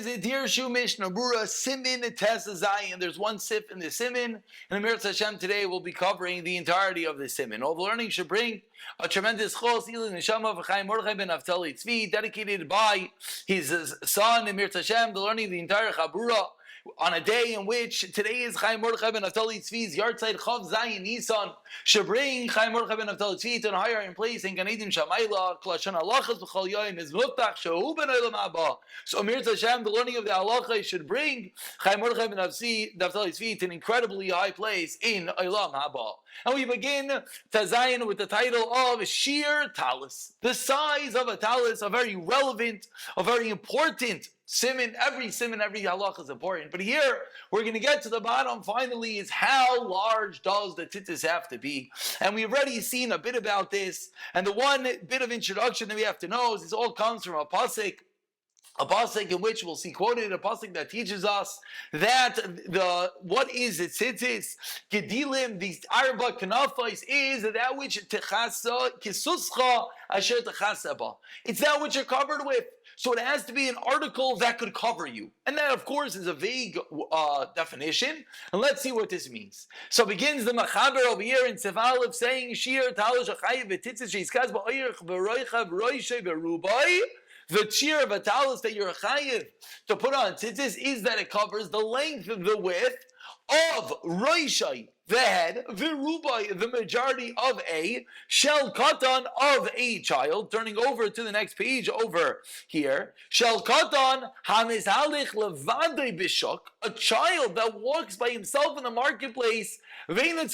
is Dirshu Mishnah Berurah Simin Tessa Zayin. There's one sip in the Simin, and Amir Hashem today will be covering the entirety of the Simin. All the learning should bring a tremendous chos, Ilin Neshama v'Chaim Mordechai ben Naftali Tzvi, dedicated by his son Amir Hashem, the learning of the entire Chabura, on a day in which today is Chaim Mordechai ben Naftali Tzvi's Yartzeit Chav Zayin Nisan, should bring Chaim Mordechai ben Naftali Tzvi to a higher in place in Gan Eden Shamayla, Klashon Halachas b'Chol Yoyim is Muftach Shehu ben Olam Haba. So Amir Hashem, the learning of the halacha, should bring Chaim Mordechai ben Naftali Tzvi to an incredibly high place in Olam Haba. And we begin Tazayin with the title of Shir Talis. The size of a talis, a very relevant, a very important siman. Every halacha is important. But here, we're going to get to the bottom, finally, is how large does the tzitzis have to be? And we've already seen a bit about this. And the one bit of introduction that we have to know is this all comes from a pasuk in which we'll see quoted, a pasuk that teaches us that what is it? Tzitzis, gedilim, these arba kanafais, is that which techasa kisuscha asher techasa ba. It's that which you're covered with. So it has to be an article that could cover you. And that, of course, is a vague definition. And let's see what this means. So begins the Machaber over here in Sev Aleph saying, Shir talosh achayev v'titzis sheizkaz ba'oyrech v'roichav roishay v'rubai. The cheer of a talis that you're chayiv to put on tzitzis is that it covers the length and the width of roishai, the head, v'rubai, the majority of a shel katan of a child. Turning over to the next page over here, shel katan hamizhalich levadei bishuk, a child that walks by himself in the marketplace, and it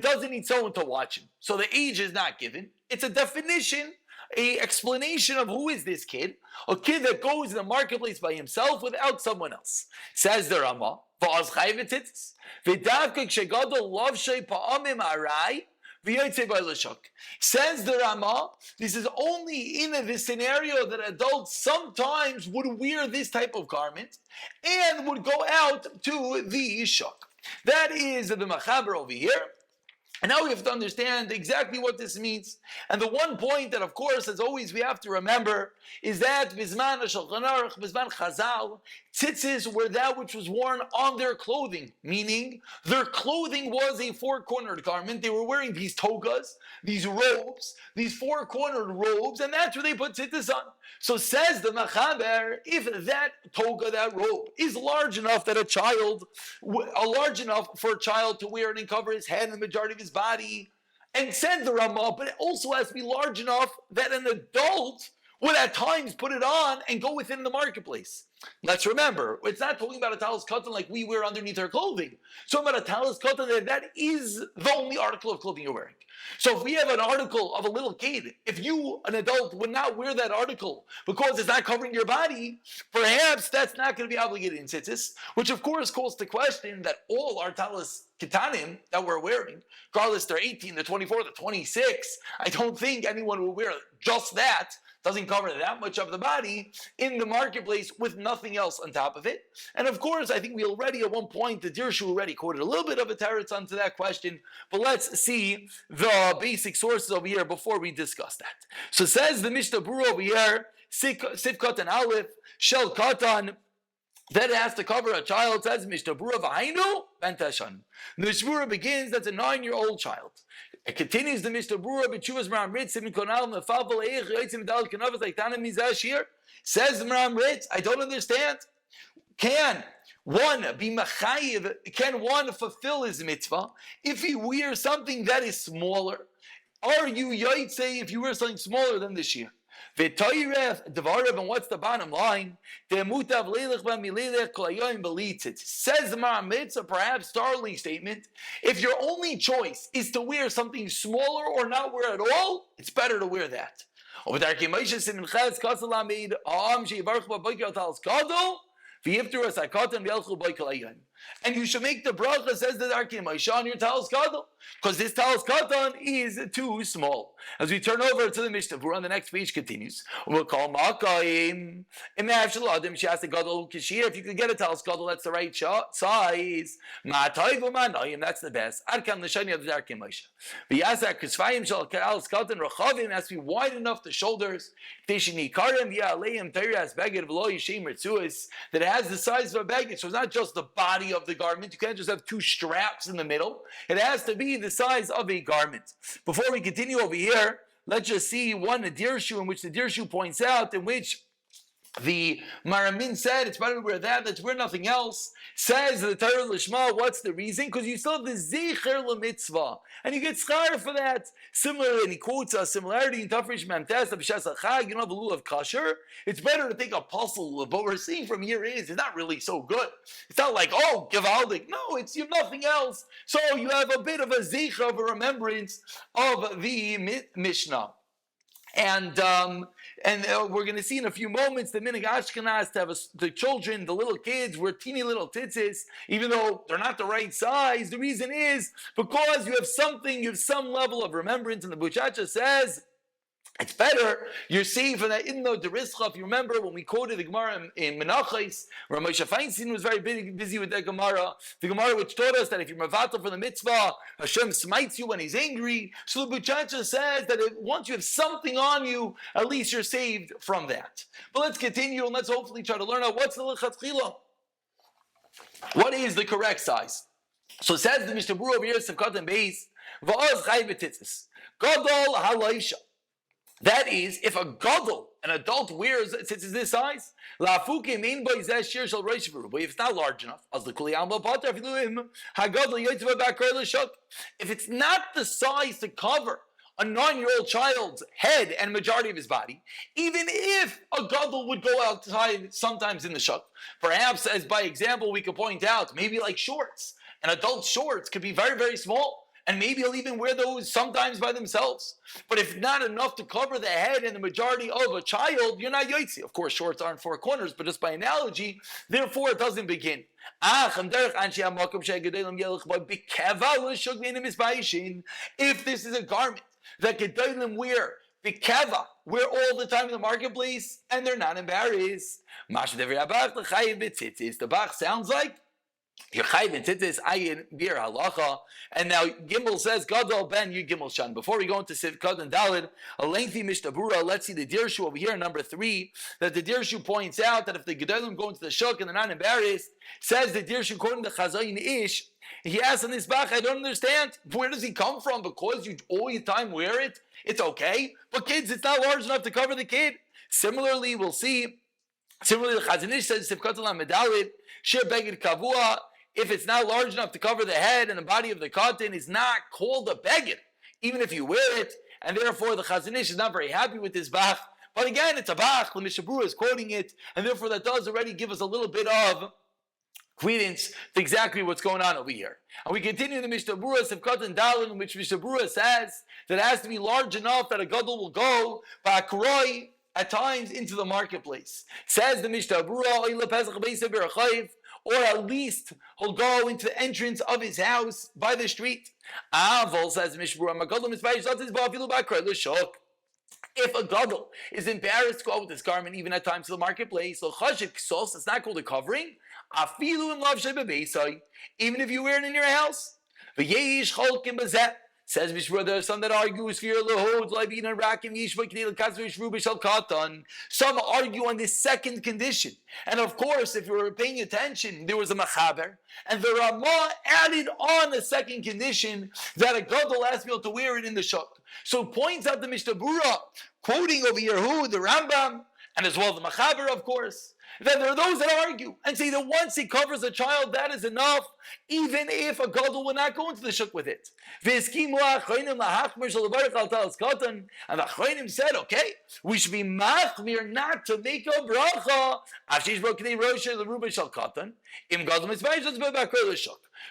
doesn't need someone to watch him. So the age is not given. It's a definition, a explanation of who is this kid, a kid that goes in the marketplace by himself without someone else. Says the Rama, says the Rama, this is only in this scenario that adults sometimes would wear this type of garment and would go out to the shuk. That is the Machaber over here. And now we have to understand exactly what this means. And the one point that, of course, as always, we have to remember is that Bizman Shulchan Aruch, Bizman Chazal, tzitzis were that which was worn on their clothing, meaning their clothing was a four-cornered garment. They were wearing these togas, these robes, these four-cornered robes, and that's where they put tzitzis on. So says the Machaber, if that toga, that robe, is large enough that large enough for a child to wear it and cover his head and the majority of his body, and said the Ramah, but it also has to be large enough that an adult would at times put it on and go within the marketplace. Let's remember, it's not talking about a talis katan like we wear underneath our clothing. It's talking about a talis katan that is the only article of clothing you're wearing. So if we have an article of a little kid, if you, an adult, would not wear that article because it's not covering your body, perhaps that's not going to be obligated in tzitzis, which of course calls to question that all our talis kitanim that we're wearing, regardless they're 18, they're 24, they're 26, I don't think anyone will wear just that, doesn't cover that much of the body, in the marketplace with nothing else on top of it. And of course, I think we already at one point, the Dirshu already quoted a little bit of a teretz onto that question, but let's see the basic sources over here before we discuss that. So says the Mishnah Berurah over here, Sif Katan Aleph, Shel Katan, that it has to cover a child, says Mishnah Berurah, V'hainu Benteshan. The Mishnah Berurah begins, that's a 9-year-old child. It continues the Mishnah Berurah, B'tshuvas Maram Ritz, Simin Konal, Mefal V'leich, Yoitzim Dalit Kanavas, like Tanim Mizashir. Says Maram Ritz, I don't understand. Can one be machayiv? Can one fulfill his mitzvah if he wears something that is smaller? Are you yoytzei if you wear something smaller than this year? V'toyref devarav, and what's the bottom line? De'mutav leilech b'milelech kol hayoyim b'litzitz. Says the Maram Ritz, a perhaps startling statement. If your only choice is to wear something smaller or not wear at all, it's better to wear that. Over there, Moshe Simin Chaz Kasalamid Am Sheivarch B'Boiker Talis Gadol. V'yivtur as Hakatan V'yelchu Boikel Hayoyim. And you should make the bracha, says the Darkei Moshe, on your talis gadol, because this talis katan is too small. As we turn over to the Mishnah Berurah, on the next page continues. We'll call Makaim. She asked the gadol kashir, if you could get a talis gadol, that's the right size. That's the best. Arkam l'shani of the Darkei Moshe. V'yazak kisvayim shal talis katan rachavim, has to be wide enough the shoulders. Tishini karim v'yaleim teiras beged v'lo yishem ritzuas, that it has the size of a beged. So it's not just the body of the garment. You can't just have two straps in the middle. It has to be the size of a garment. Before we continue over here, let's just see one Dirshu, in which the Dirshu points out, in which the Maramin said it's better to wear that, let's wear nothing else. Says the Torah Lishma, what's the reason? Because you still have the Zecher LaMitzvah, and you get schar for that. Similarly, and he quotes a similarity in Tafresh Memtes of B'Shas HaChag, you don't have a lulav kasher. It's better to take a puzzle lulav. What we're seeing from here is, it's not really so good. It's not like, oh, Givaldik. No, it's you have nothing else. So you have a bit of a Zecher, of a remembrance of the Mishnah. And we're going to see in a few moments the Minig Ashkenaz to have the children, the little kids, wear teeny little tzitzis, even though they're not the right size. The reason is because you have something, you have some level of remembrance. And the Buchacha says, it's better, you're seeing from that, even though Derischa, if you remember when we quoted the Gemara in Menachos, where Moshe Feinstein was very busy with that Gemara, the Gemara which taught us that if you're Mavatal for the mitzvah, Hashem smites you when he's angry. So the Buchacha says that once you have something on you, at least you're saved from that. But let's continue and let's hopefully try to learn out what's the Lechatchila. What is the correct size? So it says the Mishnah Berurah over here, Sivkat and Beis, Va'oz Chai B'Tzitzis, Gadol Halaisha. That is, if a gadol, an adult, wears tzitzis this size, if it's not large enough, if it's not the size to cover a 9-year-old child's head and majority of his body, even if a gadol would go outside sometimes in the shuk, perhaps as by example we could point out, maybe like shorts, an adult's shorts could be very, very small. And maybe he'll even wear those sometimes by themselves. But if not enough to cover the head and the majority of a child, you're not yotzi. Of course, shorts aren't four corners, but just by analogy, therefore it doesn't begin. If this is a garment that gedolim wear, wear all the time in the marketplace, and they're not embarrassed. The Bach sounds like you're chayv in tzitzis, ayin bir halacha, and now Gimel says Gadol ben Yud Gimel Shan. Before we go into Sivkot and Dalid, a lengthy Mishnah Berurah. Let's see the Dirshu over here, number 3. That the Dirshu points out that if the Gedolim go into the shuk and they're not embarrassed, says the Dirshu quoting the Chazayin Ish. He asks in this Bach, I don't understand. Where does he come from? Because you all the time wear it, it's okay. But kids, it's not large enough to cover the kid. Similarly, we'll see. Similarly, the Chazayin Ish says Sivkot and Dalid, Shir Beged Kavua. If it's not large enough to cover the head and the body of the cotton, it's not called a beged, even if you wear it, and therefore the Chazon Ish is not very happy with this Bach. But again, it's a Bach, the Mishnah Berurah is quoting it, and therefore that does already give us a little bit of credence to exactly what's going on over here. And we continue the Mishnah Berurah, Sivkot and Dalin, in which Mishnah Berurah says that it has to be large enough that a gadol will go ba'akroi at times into the marketplace. Says the Mishnah Berurah, or at least he'll go into the entrance of his house by the street. Aval says Mishnah Berurah, if a gadol is embarrassed to go out with his garment even at times to the marketplace, so it's not called a covering. Even if you wear it in your house. Says Mishnah, there are some that argue some argue on this second condition. And of course, if you were paying attention, there was a machaber, and the Ramah added on a second condition that a gadol has to be able to wear it in the shuk. So points out the Mishnah Berurah, quoting over here who? The Rambam, and as well the machaber, of course. Then there are those that argue and say that once he covers a child, that is enough, even if a gadol will not go into the shuk with it. And the Achronim said, okay, we should be machmir not to make a bracha.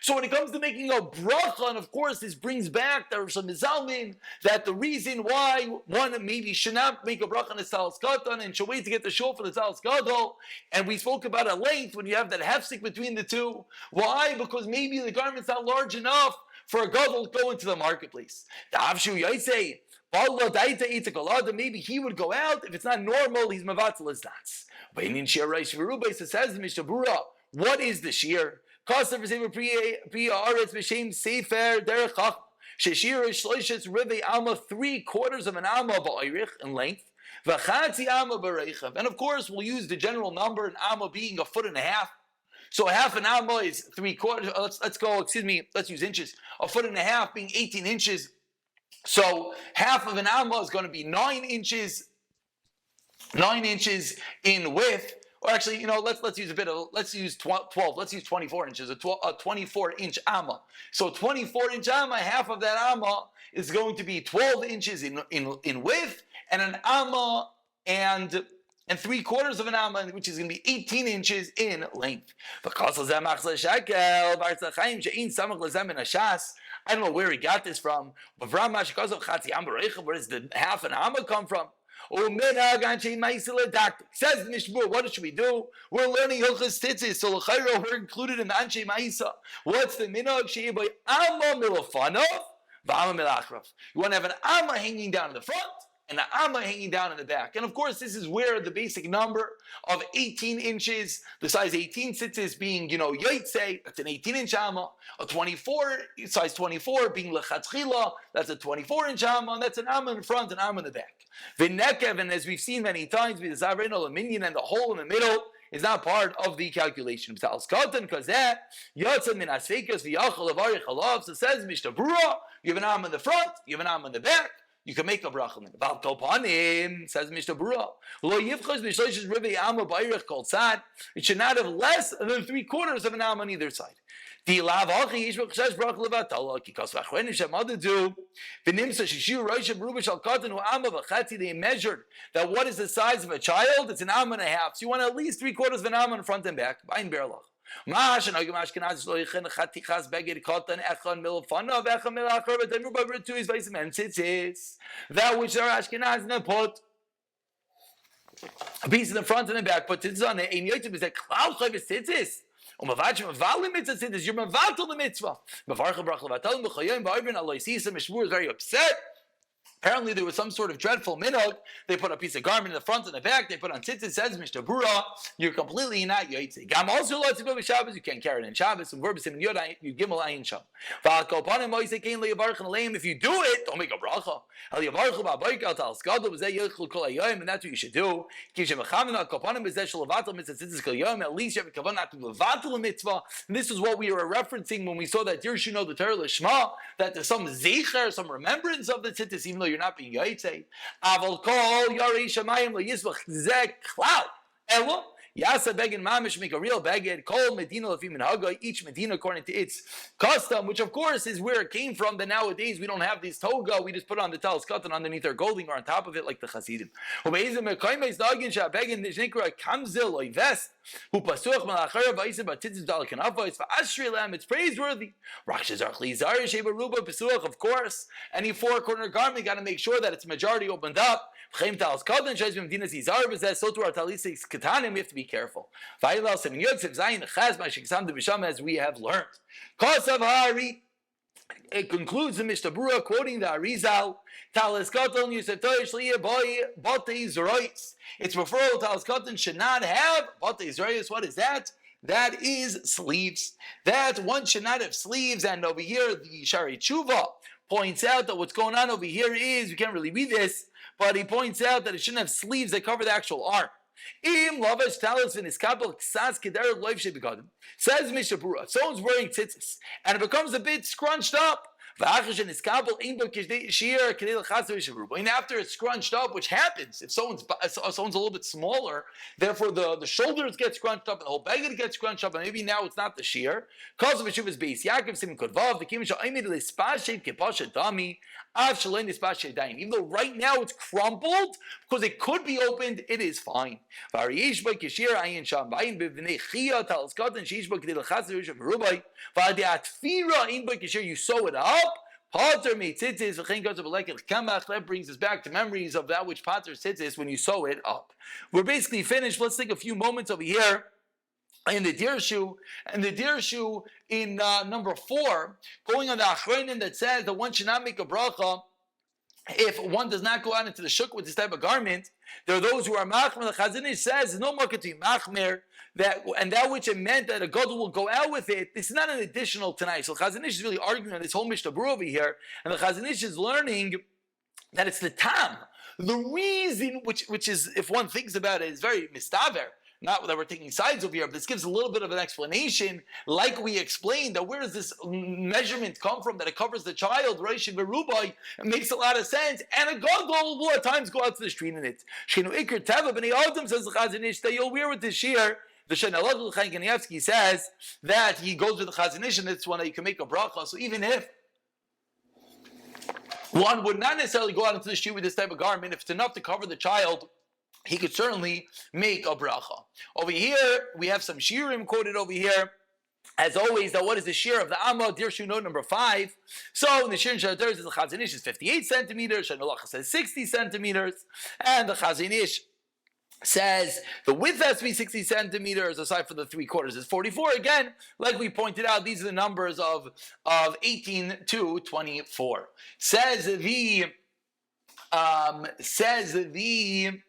So when it comes to making a bracha, and of course this brings back there are some mizalmin that the reason why one maybe should not make a bracha on the talis katan and should wait to get the shul for the talis gadol And we spoke about a length when you have that hefsek between the two. Why? Because maybe the garment's not large enough for a gadol to go into the marketplace. Maybe he would go out. If it's not normal, he's mavatzel his dance. But in Shir Reish Verubah, it says the Mishnah Berurah, what is the shear? Kosav v'sefer pri haaretz v'shem sefer derech chachma. Sheshir shloishes rivei alma, 3/4 of an alma ba'oirich in length. V'chatzi alma b'reichav. And of course, we'll use the general number, an alma being 1.5 feet. So half an alma is 3/4. Let's use inches. 1.5 feet being 18 inches. So half of an alma is going to be 9 inches. 9 inches in width, or actually, let's use 12. Let's use 24 inches, a 24-inch amma. So 24-inch amma, half of that amma is going to be 12 inches in width, and an amma and 3/4 of an amma, which is going to be 18 inches in length. I don't know where he got this from, but where does the half an amma come from? Says Mishmur, what should we do? We're learning Hilchas Tzitzis, so l'chayra we're included in the Anshe Ma'isa. What's the minhag? She'eboy amma milafanav v'amma milachrav. You want to have an amma hanging down in the front and an amma hanging down in the back. And of course, this is where the basic number of 18 inches, the size 18 tzitzis being, yotzei, that's an 18-inch amma. Size 24 being lechatchila, that's a 24-inch amma, and that's an amma in front and amma in the back. V'nekev, and as we've seen many times, with the zarein or minion, and the hole in the middle is not part of the calculation. Because that yotza min asfekas v'yachal avarich alav. So says Mishnah Berurah, you have an arm in the front, you have an arm in the back, you can make a bracha. About kopanim, says Mishnah Berurah, lo yivchos b'shloishes rivei amma b'irich kol tzad. It should not have less than 3/4 of an arm on either side. They measured that what is the size of a child? It's an arm and a half. So you want at least 3/4 of an arm in front and back. That which are Ashkenaz put a piece in the front and the back, put tzitzis on it. Ein yotzim is a cloud chayv tzitzis. You're mevatel the mitzvah. Mishmur is very upset. Apparently there was some sort of dreadful minhag. They put a piece of garment in the front and the back. They put on tzitzis. Says Mishnah Berurah, you're completely not yotzei. Gam also lo tzibah b'Shabbos. You can't carry it in Shabbos. And verbs in Yod you gimel ayin sham. If you do it, don't make a bracha. And that's what you should do. At least you have a kavanah not to levatel a mitzvah. And this is what we were referencing when we saw that Dirshu the Torah Lishma, that there's some zecher, some remembrance of the tzitzis, even though you're not being yotzei. Aval kol yarei shamayim lo yisbach zeh klal. Elo yasa beged mamish, make a real beged. Kol medina lefim minhaga, each medina according to its custom, which of course is where it came from. That nowadays we don't have these toga. We just put on the talis cotton underneath our golding or on top of it like the Hasidim. Ubeizim mekaymes dagin shabeged nishnikra kamzil oivest. It's praiseworthy. Of course, any four-corner garment, got to make sure that it's majority opened up. So to our talisik, we have to be careful. As we have learned. It concludes the Mishnah Berurah quoting the Arizal. Its referral to Talskatan should not have batei zrayos. What is that? That is sleeves. That one should not have sleeves. And over here, the Shari Tshuva points out that what's going on over here is, you can't really read this, but he points out that it shouldn't have sleeves that cover the actual arm. Says Mishnah Berurah, someone's wearing tzitzis and it becomes a bit scrunched up. And after it's scrunched up, which happens if someone's a little bit smaller, therefore the shoulders get scrunched up and the whole beged gets scrunched up, and maybe now it's not the shear. Even though right now it's crumpled because it could be opened, it is fine. You sew it up. That brings us back to memories of that which pater tzitzis when you sew it up. We're basically finished. Let's take a few moments over here in the Dirshu, and the Dirshu in number 4, going on the Achronim that says that one should not make a bracha if one does not go out into the shuk with this type of garment. There are those who are machmer. The Chazon Ish says no more to be machmer, that which it meant that a gadol will go out with it. This is not an additional tonight. So Chazon Ish is really arguing on this whole Mishnah Berurah over here, and the Chazon Ish is learning that it's the tam, the reason which is, if one thinks about it, is very mistaver. Not that we're taking sides over here, but this gives a little bit of an explanation, like we explained, that where does this measurement come from, that it covers the child, Reish and Verubai. It makes a lot of sense, and a gadol will at times go out to the street in it. Shenu Iker Teva B'nei Adam, says the Chazon Ish, that you'll wear with this shear. The Shenalad Chaim Kanievsky says that he goes with the Chazon Ish, and it's one that you can make a bracha. So even if one would not necessarily go out into the street with this type of garment, if it's enough to cover the child, he could certainly make a bracha. Over here, we have some shirim quoted over here. As always, that what is the shir of the Amma? Dirshu note number 5. So in the shir in Shadaris, the Chazon Ish is 58 centimeters, Shanalacha says 60 centimeters, and the Chazon Ish says the width has to be 60 centimeters, aside from the 3/4 is 44. Again, like we pointed out, these are the numbers of 18 to 24. Says the Chazon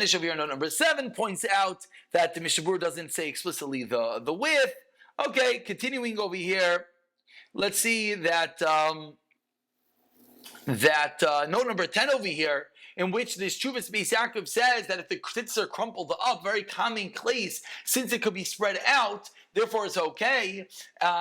Ish over here, note number 7, points out that the Mishnah Berurah doesn't say explicitly the width. Okay, continuing over here, let's see that note number 10 over here, in which this Chuvas Beis Yaakov says that if the tzitzis are crumpled up, very commonplace, since it could be spread out, therefore it's okay.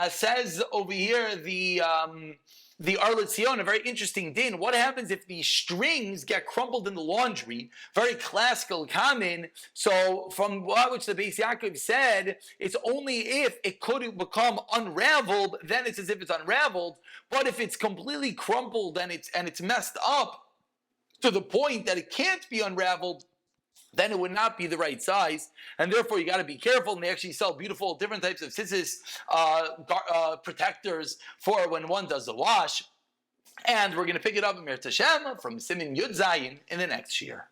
Says over here the Arlet Sion, a very interesting din. What happens if the strings get crumpled in the laundry? Very classical, common. So from which the Beis Yaakov said, it's only if it could become unraveled, then it's as if it's unraveled. But if it's completely crumpled and it's messed up to the point that it can't be unraveled, then it would not be the right size, and therefore you got to be careful. And they actually sell beautiful different types of tzitzis protectors for when one does the wash. And we're going to pick it up in Mir Tashem from Simin Yud Zayin in the next year.